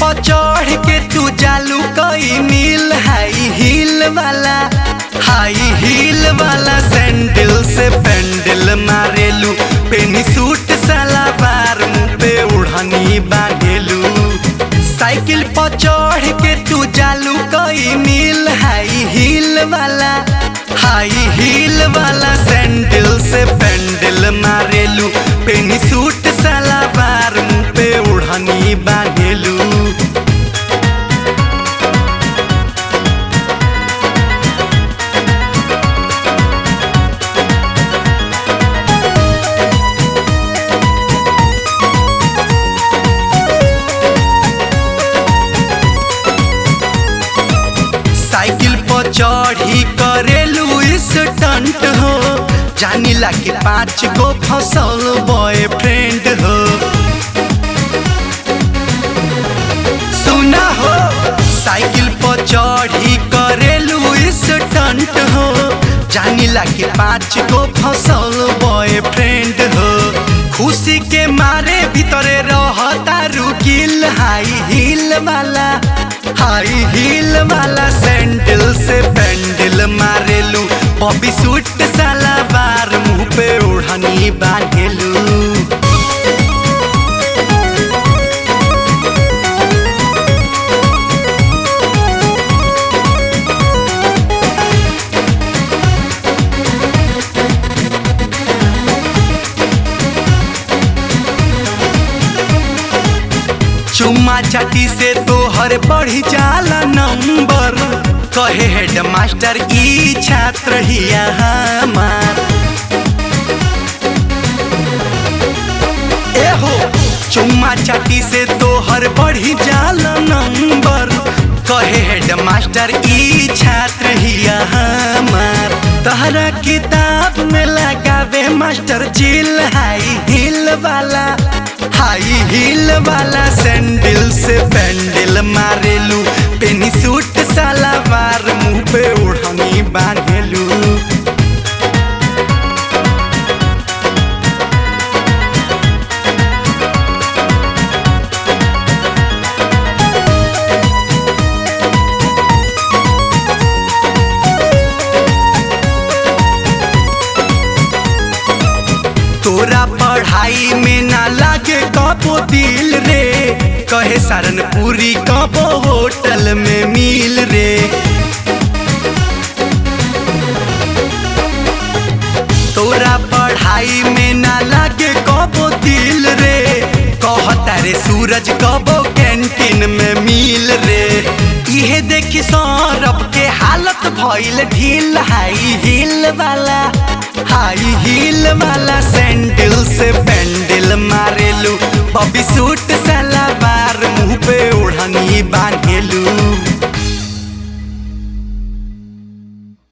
पर चढ़ के तू जालू कई मील हाई हील वाला सैंडल से पेंडल मारेलू पेनी सूट सलवार मुँह पे उड़नी बांधेलू साइकिल पर चढ़ के तू जालू कई मील हाई हील वाला सैंडल से पेंडल मारेलू पेनी सूट सलवार मुँह पे उड़नी बांधेलू। साइकिल पर चढ़ी करेलू स्टंट हो जानिला के 5 गो फसल बॉयफ्रेंड हो। सुना हो साइकिल पर चढ़ी करेलू स्टंट हो जानिला के 5 गो फसल बॉयफ्रेंड हो। खुशी के मारे भीतरे रहता रुकिल हाई हील वाला सैंडल से पेंडल मारेलू बॉबी सूट सलवार मुँह पे उड़नी बांधेलू। चुम्मा चाटी से तोहर बढ़ी जाला नंबर कहे हेड मास्टर ई छात्र हिया हमार। एहो चुम्मा चाटी से तोहर बढ़ी जाला नंबर कहे हेड मास्टर ई छात्र हिया हमार। तहरा किताब में लगावे मास्टर चिल हाई हील वाला सैंडल से पेंडल मारेलू पेनी सूट सलवार मुँह पे उड़नी बांधेलू। तोरा पढ़ाई में ना लागे कबो दिल रे कहे सारनपुरी कबो होटल में मिल रे। तोरा पढ़ाई में ना लागे कबो दिल रे कहता रे सूरज कबो कैंटीन में मिल रे। इहे देखी सौरभ के हालत भइल ढील हाई हील वाला सैंडल से पेंडल मारेलू बॉबी सूट सलवार मुँह पे उड़नी बांध